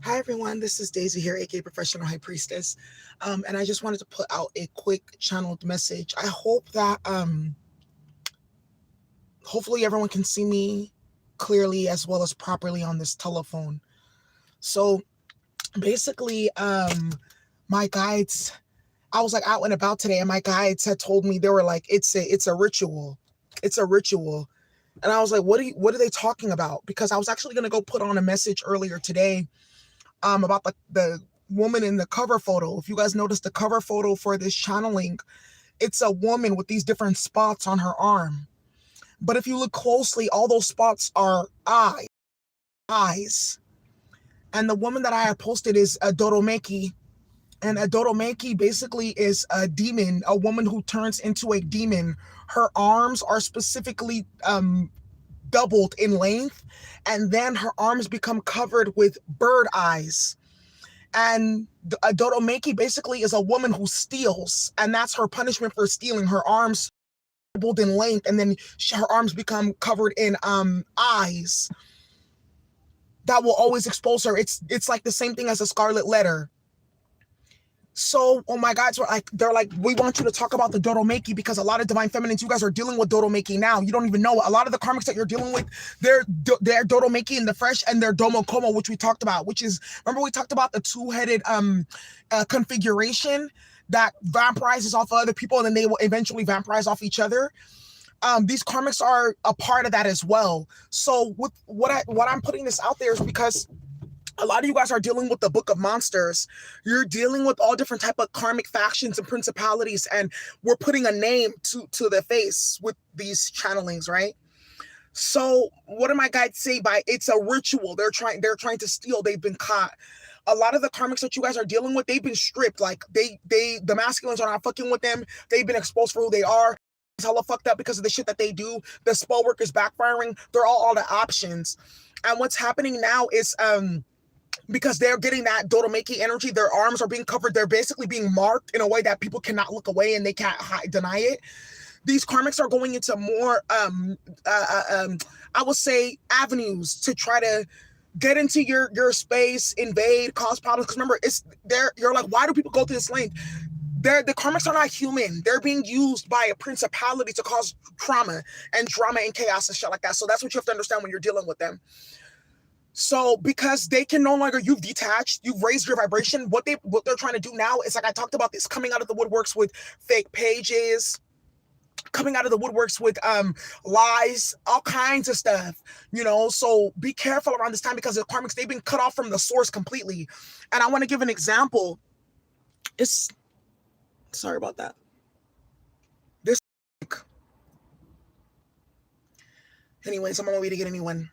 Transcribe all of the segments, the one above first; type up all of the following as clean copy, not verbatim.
Hi everyone, this is Daisy here, aka Professional High Priestess, and I just wanted to put out a quick channeled message. I hope that hopefully everyone can see me clearly as well as properly on this telephone. So basically, my guides, I was like out and about today, and my guides had told me, they were like, it's a ritual, it's a ritual, and I was like, what are they talking about? Because I was actually gonna go put on a message earlier today about the woman in the cover photo. If you guys notice the cover photo for this channeling, it's a woman with these different spots on her arm. But if you look closely, all those spots are eyes. And the woman that I had posted is a Doromeki. And a Doromeki basically is a demon, a woman who turns into a demon. Her arms are specifically doubled in length, and then her arms become covered with bird eyes. And a Doromeki basically is a woman who steals, and that's her punishment for stealing. Her arms doubled in length, and then her arms become covered in eyes that will always expose her. It's like the same thing as a scarlet letter. So, oh my God, so they're like, we want you to talk about the Doromeki, because a lot of divine feminines, you guys are dealing with Doromeki now. You don't even know. A lot of the karmics that you're dealing with, they're Doromeki in the fresh, and they're Domokomo, which we talked about, which is, remember we talked about the two-headed configuration that vampirizes off of other people, and then they will eventually vampirize off each other. These karmics are a part of that as well. So with what I'm putting this out there is because a lot of you guys are dealing with the Book of Monsters. You're dealing with all different type of karmic factions and principalities, and we're putting a name to the face with these channelings, right? So what do my guides say by it's a ritual? They're trying to steal. They've been caught. A lot of the karmics that you guys are dealing with, they've been stripped. Like the masculines are not fucking with them. They've been exposed for who they are. It's hella fucked up because of the shit that they do. The spell work is backfiring. They're all the options. And what's happening now is because they're getting that Doromeki energy, their arms are being covered. They're basically being marked in a way that people cannot look away and they can't deny it. These karmics are going into more, I would say, avenues to try to get into your space, invade, cause problems. Because remember, it's there. You're like, why do people go to this length? The karmics are not human. They're being used by a principality to cause trauma and drama and chaos and shit like that. So that's what you have to understand when you're dealing with them. So because they can no longer, you've detached, you've raised your vibration. What they're trying to do now is, like I talked about this, coming out of the woodworks with fake pages, coming out of the woodworks with lies, all kinds of stuff, So be careful around this time, because the karmics, they've been cut off from the source completely. And I want to give an example. Sorry about that. This, anyways, I'm on my way to get anyone.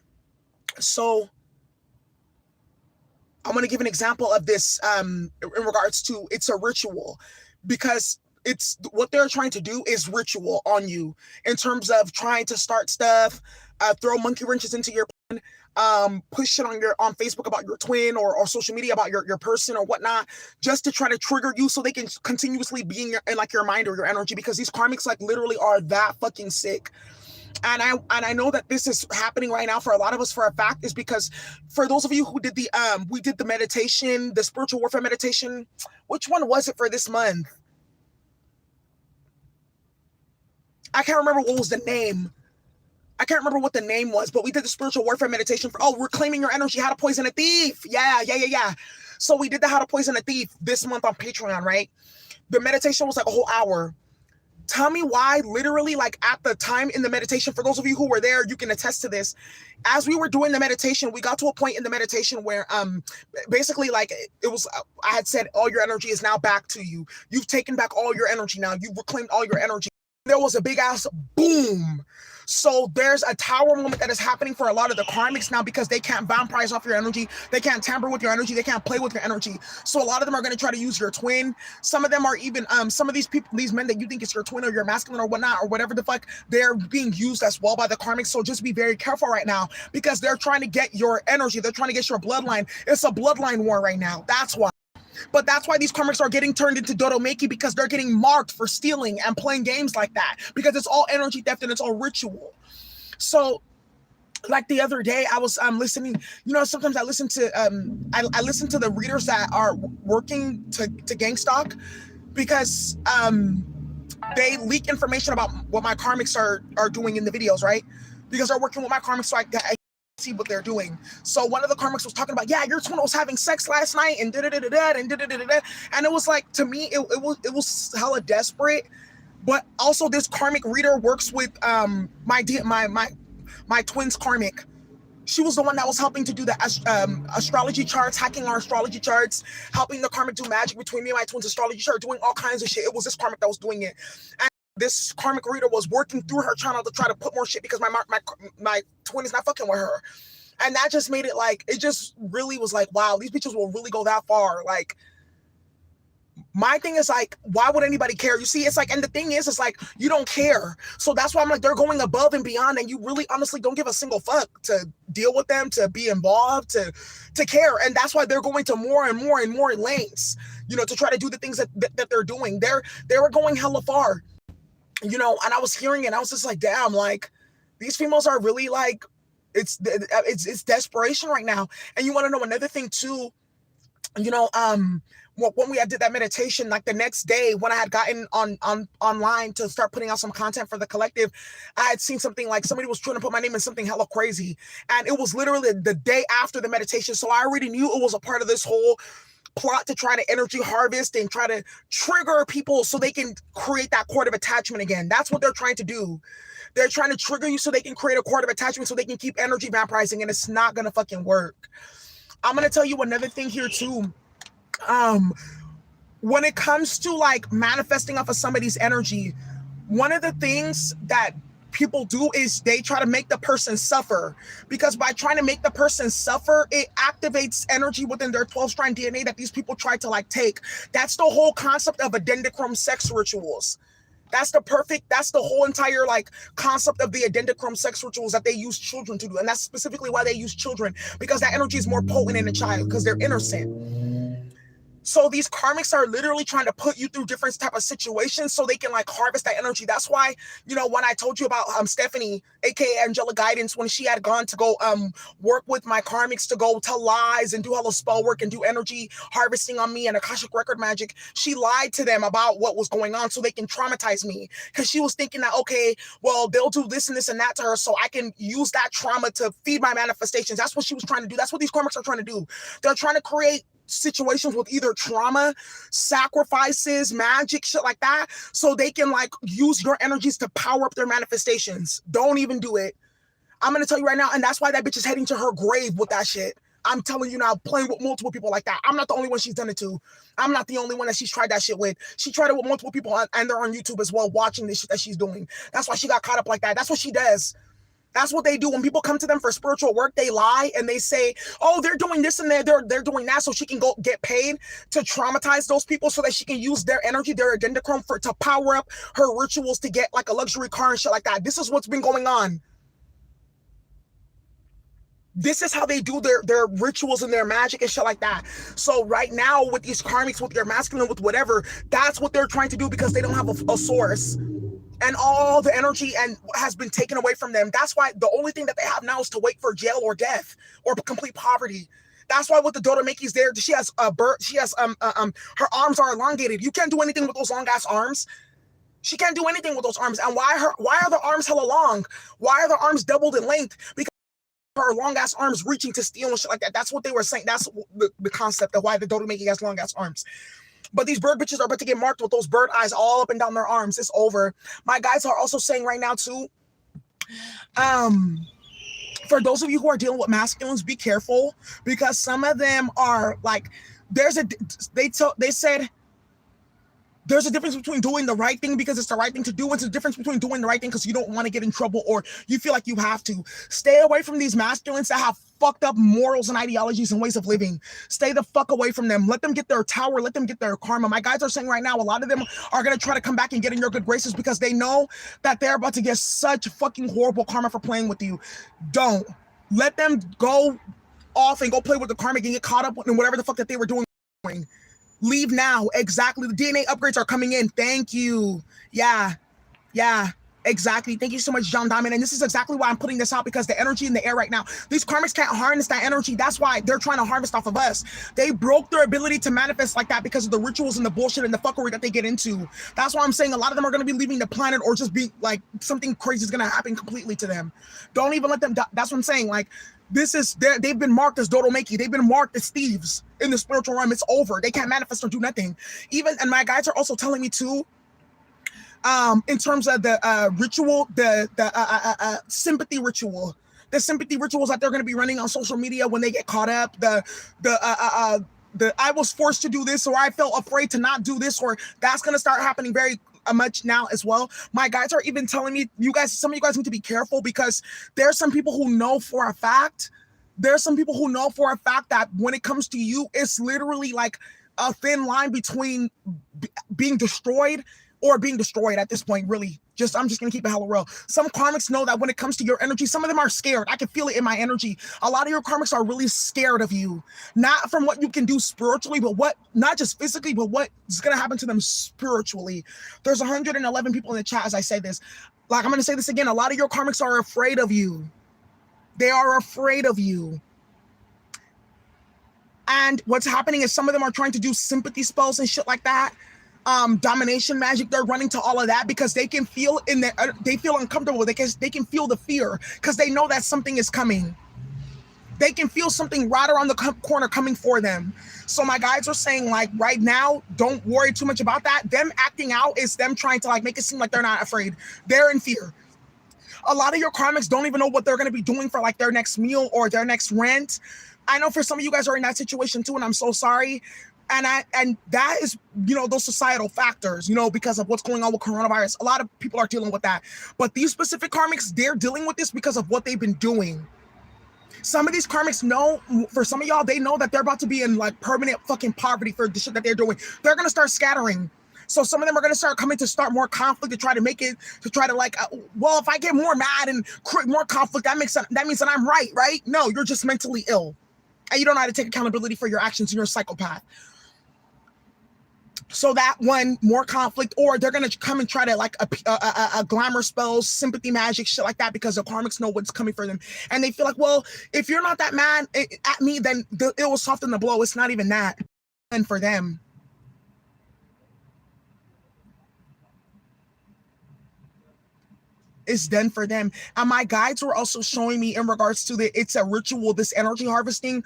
So I'm going to give an example of this in regards to, it's a ritual, because it's what they're trying to do is ritual on you in terms of trying to start stuff, throw monkey wrenches into your plan, push shit on Facebook about your twin, or social media about your person or whatnot, just to try to trigger you so they can continuously be in like your mind or your energy, because these karmics like literally are that fucking sick. And I know that this is happening right now for a lot of us for a fact, is because for those of you who did we did the meditation, the spiritual warfare meditation. Which one was it for this month? I can't remember what was the name. I can't remember what the name was, but we did the spiritual warfare meditation for, reclaiming your energy, how to poison a thief. Yeah. So we did the how to poison a thief this month on Patreon, right? The meditation was like a whole hour. Tell me why, literally, like at the time in the meditation, for those of you who were there, you can attest to this. As we were doing the meditation, we got to a point in the meditation where basically, like, it was, I had said, all your energy is now back to you. You've taken back all your energy now. You've reclaimed all your energy. There was a big ass boom. So there's a tower moment that is happening for a lot of the karmics now, because they can't vampirize off your energy. They can't tamper with your energy. They can't play with your energy. So a lot of them are going to try to use your twin. Some of them are even, some of these people, these men that you think is your twin or your masculine or whatnot, or whatever the fuck, they're being used as well by the karmics. So just be very careful right now, because they're trying to get your energy. They're trying to get your bloodline. It's a bloodline war right now. That's why. But that's why these karmics are getting turned into Doromeki, because they're getting marked for stealing and playing games like that, because it's all energy theft and it's all ritual. So like the other day I was listening, sometimes I listen to I listen to the readers that are working to Gangstalk, because they leak information about what my karmics are doing in the videos, right? Because they're working with my karmics, so I see what they're doing. So one of the karmics was talking about, yeah, your twin was having sex last night and da da da da and da da da da, and it was like, to me it was hella desperate. But also this karmic reader works with my twin's karmic. She was the one that was helping to do the astrology charts, hacking our astrology charts, helping the karmic do magic between me and my twin's astrology chart, doing all kinds of shit. It was this karmic that was doing it. And this karmic reader was working through her channel to try to put more shit, because my twin is not fucking with her. And that just made it like, it just really was like, wow, these bitches will really go that far. Like, my thing is like, why would anybody care? You see, it's like, and the thing is, it's like, you don't care. So that's why I'm like, they're going above and beyond, and you really honestly don't give a single fuck to deal with them, to be involved, to care. And that's why they're going to more and more and more lanes, to try to do the things that they're doing. They were going hella far, and I was hearing it, and I was just like, damn, like, these females are really like, it's desperation right now. And you want to know another thing too, when we did that meditation, like the next day when I had gotten online to start putting out some content for the collective, I had seen something like somebody was trying to put my name in something hella crazy. And it was literally the day after the meditation. So I already knew it was a part of this whole plot to try to energy harvest and try to trigger people so they can create that cord of attachment again. That's what they're trying to do. They're trying to trigger you so they can create a cord of attachment so they can keep energy vampirizing, and it's not going to fucking work. I'm going to tell you another thing here too. When it comes to like manifesting off of somebody's energy, one of the things that people do is they try to make the person suffer, because by trying to make the person suffer, it activates energy within their 12-strand DNA that these people try to like take. That's the whole concept of adendochrome sex rituals. That's the whole entire like concept of the adendochrome sex rituals that they use children to do. And that's specifically why they use children, because that energy is more potent in a child, because they're innocent. So these karmics are literally trying to put you through different type of situations so they can like harvest that energy. That's why, when I told you about Stephanie, aka Angelic Guidance, when she had gone to go work with my karmics to go tell lies and do hello spell work and do energy harvesting on me and Akashic record magic, she lied to them about what was going on so they can traumatize me, because she was thinking that, okay, well, they'll do this and this and that to her so I can use that trauma to feed my manifestations. That's what she was trying to do. That's what these karmics are trying to do. They're trying to create situations with either trauma, sacrifices, magic, shit like that, so they can like use your energies to power up their manifestations. Don't even do it. I'm gonna tell you right now, and that's why that bitch is heading to her grave with that shit. I'm telling you now, playing with multiple people like that. I'm not the only one she's done it to. I'm not the only one that she's tried that shit with. She tried it with multiple people, and they're on YouTube as well, watching this shit that she's doing. That's why she got caught up like that. That's what she does. That's what they do. When people come to them for spiritual work, they lie and they say, oh, they're doing this and they're doing that so she can go get paid to traumatize those people so that she can use their energy, their adendochrome, to power up her rituals to get like a luxury car and shit like that. This is what's been going on. This is how they do their rituals and their magic and shit like that. So right now with these karmics, with their masculine, with whatever, that's what they're trying to do, because they don't have a source. And all the energy and has been taken away from them. That's why the only thing that they have now is to wait for jail or death or complete poverty. That's why with the Dodomeki's there, she has a bird. She has her arms are elongated. You can't do anything with those long ass arms. She can't do anything with those arms. And why are the arms hella long? Why are the arms doubled in length? Because her long ass arms reaching to steal and shit like that. That's what they were saying. That's the concept of why the Dodomeki has long ass arms. But these bird bitches are about to get marked with those bird eyes all up and down their arms. It's over. My guys are also saying right now too, for those of you who are dealing with masculines, be careful, because some of them are like, they said there's a difference between doing the right thing because it's the right thing to do. It's a difference between doing the right thing because you don't want to get in trouble or you feel like you have to. Stay away from these masculines that have fucked up morals and ideologies and ways of living. Stay the fuck away from them. Let them get their tower. Let them get their karma. My guys are saying right now, a lot of them are going to try to come back and get in your good graces because they know that they're about to get such fucking horrible karma for playing with you. Don't. Let them go off and go play with the karma and get caught up in whatever the fuck that they were doing. Leave now. Exactly. The DNA upgrades are coming in. Thank you. Yeah. Exactly. Thank you so much, John Diamond. And this is exactly why I'm putting this out, because the energy in the air right now, these karmics can't harness that energy. That's why they're trying to harvest off of us. They broke their ability to manifest like that because of the rituals and the bullshit and the fuckery that they get into. That's why I'm saying a lot of them are going to be leaving the planet, or just be like, something crazy is going to happen completely to them. Don't even let them die. That's what I'm saying. Like, this is, they've been marked as Dodomeki. They've been marked as thieves in the spiritual realm. It's over. They can't manifest or do nothing. Even, and my guides are also telling me too, in terms of the ritual, the sympathy ritual, the sympathy rituals that they're going to be running on social media when they get caught up, the I was forced to do this, or I felt afraid to not do this, or that's going to start happening very much now as well. My guides are even telling me, you guys, some of you guys need to be careful, because there's some people who know for a fact, that when it comes to you, it's literally like a thin line between being destroyed or being destroyed at this point, really. I'm just gonna keep it hella real. Some karmics know that when it comes to your energy, some of them are scared. I can feel it in my energy. A lot of your karmics are really scared of you, not from what you can do spiritually, but what, not just physically, but what's gonna happen to them spiritually. There's 111 people in the chat as I say this. Like, I'm gonna say this again. A lot of your karmics are afraid of you. They are afraid of you. And what's happening is some of them are trying to do sympathy spells and shit like that. Domination magic, they're running to all of that because they can feel they feel uncomfortable. They can feel the fear because they know that something is coming. They can feel something right around the corner coming for them. So my guides are saying, like, right now, don't worry too much about that. Them acting out is them trying to, like, make it seem like they're not afraid. They're in fear. A lot of your karmics don't even know what they're going to be doing for, like, their next meal or their next rent. I know for some of you guys are in that situation too, and I'm so sorry. And that is, those societal factors, because of what's going on with coronavirus. A lot of people are dealing with that. But these specific karmics, they're dealing with this because of what they've been doing. Some of these karmics know, for some of y'all, they know that they're about to be in, like, permanent fucking poverty for the shit that they're doing. They're going to start scattering. So some of them are going to start coming to start more conflict, to try to make it, to try to, like, well, if I get more mad and create more conflict, that means that I'm right? No, you're just mentally ill. And you don't know how to take accountability for your actions, and you're a psychopath. So that one, more conflict, or they're gonna come and try to, like, a glamour spells, sympathy magic, shit like that, because the karmics know what's coming for them, and they feel like, well, if you're not that mad at me, then it will soften the blow. It's not even that, and for them. Is done for them. And my guides were also showing me in regards to it's a ritual, this energy harvesting.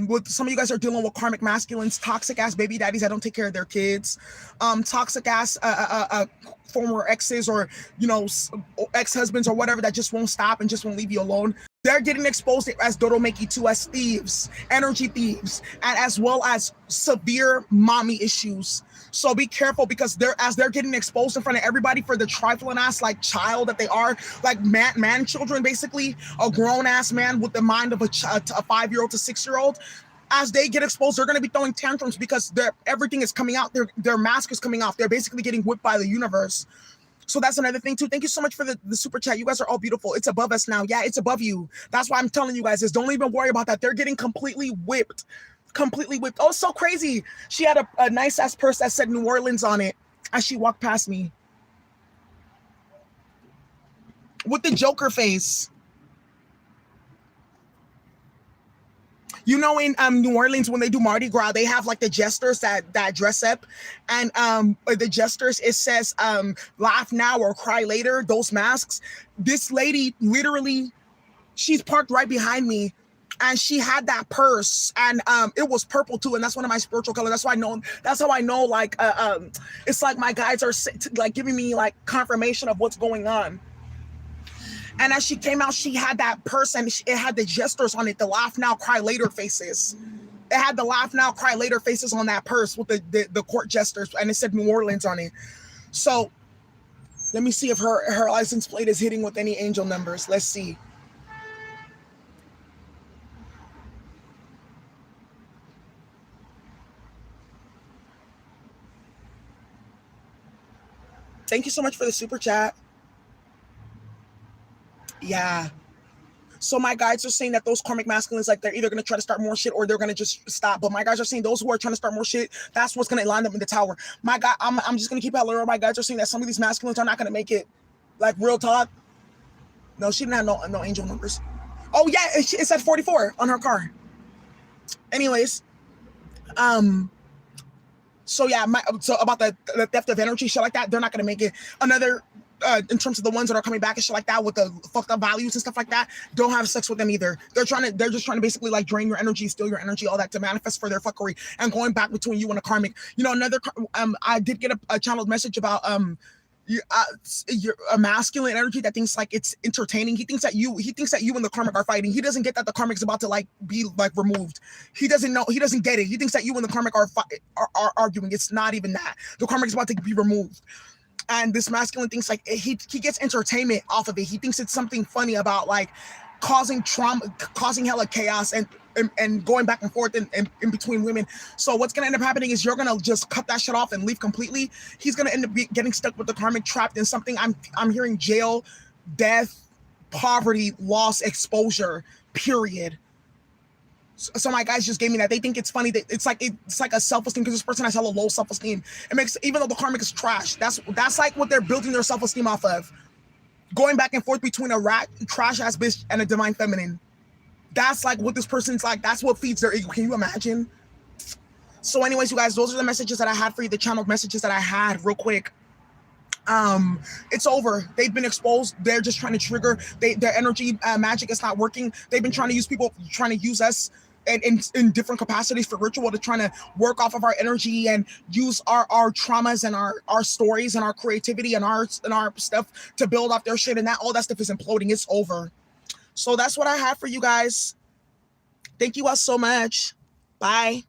With some of you guys are dealing with karmic masculines, toxic ass baby daddies that don't take care of their kids, toxic ass former exes, or ex-husbands or whatever, that just won't stop and just won't leave you alone. They're getting exposed as Dodomeki too, as thieves, energy thieves, and as well as severe mommy issues. So be careful, because they're getting exposed in front of everybody for the trifling ass, like, child that they are, like man children, basically a grown ass man with the mind of a 5-year-old to 6-year-old. As they get exposed, they're going to be throwing tantrums because everything is coming out. Their mask is coming off. They're basically getting whipped by the universe. So that's another thing too. Thank you so much for the super chat. You guys are all beautiful. It's above us now. Yeah, it's above you. That's why I'm telling you guys is, don't even worry about that. They're getting completely whipped. Completely whipped. Oh, so crazy. She had a nice ass purse that said New Orleans on it as she walked past me with the Joker face. In New Orleans, when they do Mardi Gras, they have, like, the jesters that dress up, and the jesters, it says laugh now or cry later, those masks. This lady, literally, she's parked right behind me, and she had that purse, and it was purple too, and that's one of my spiritual colors. That's how I know, like, it's like my guides are, like, giving me, like, confirmation of what's going on. And as she came out, she had that purse, and it had the gestures on it, the laugh now, cry later faces. It had the laugh now, cry later faces on that purse with the court gestures, and it said New Orleans on it. So let me see if her license plate is hitting with any angel numbers. Let's see. Thank you so much for the super chat. Yeah. So my guides are saying that those karmic masculines, like, they're either going to try to start more shit or they're going to just stop. But my guys are saying those who are trying to start more shit, that's what's going to line them in the tower. My God, I'm just going to keep it real. My guides are saying that some of these masculines are not going to make it. Like real talk. No, she didn't have no angel numbers. Oh yeah, it said 44 on her car. Anyways, um, so yeah, so about the theft of energy, shit like that, they're not gonna make it. Another in terms of the ones that are coming back and shit like that with the fucked up values and stuff like that, don't have sex with them either. They're just trying to basically like drain your energy, steal your energy, all that to manifest for their fuckery and going back between you and a karmic. You know, another I did get a channeled message about you're a masculine energy that thinks like it's entertaining. He thinks that you and the karmic are fighting. He doesn't get that the karmic's about to like be like removed. He doesn't know. He doesn't get it. He thinks that you and the karmic are arguing. It's not even that. The karmic's about to be removed. And this masculine thinks like he gets entertainment off of it. He thinks it's something funny about like causing trauma, causing hella chaos and going back and forth in between women. So what's gonna end up happening is you're gonna just cut that shit off and leave completely. He's gonna end up getting stuck with the karmic, trapped in something. I'm hearing jail, death, poverty, loss, exposure, period. So my guys just gave me that. They think it's funny that it's like a self-esteem because this person has hella low self-esteem. It makes, even though the karmic is trash, that's like what they're building their self-esteem off of. Going back and forth between a rat, trash ass bitch and a divine feminine. That's like what this person's like. That's what feeds their ego. Can you imagine? So anyways, you guys, those are the messages that I had for you, the channeled messages that I had real quick. It's over. They've been exposed. They're just trying to trigger their energy magic is not working. They've been trying to use people, trying to use us in different capacities for ritual, to trying to work off of our energy and use our traumas and our stories and our creativity and our stuff to build off their shit, and that all that stuff is imploding. It's over. So that's what I have for you guys. Thank you all so much. Bye.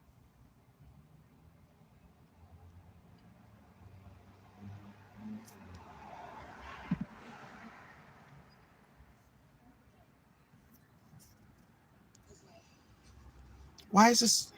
Why is this?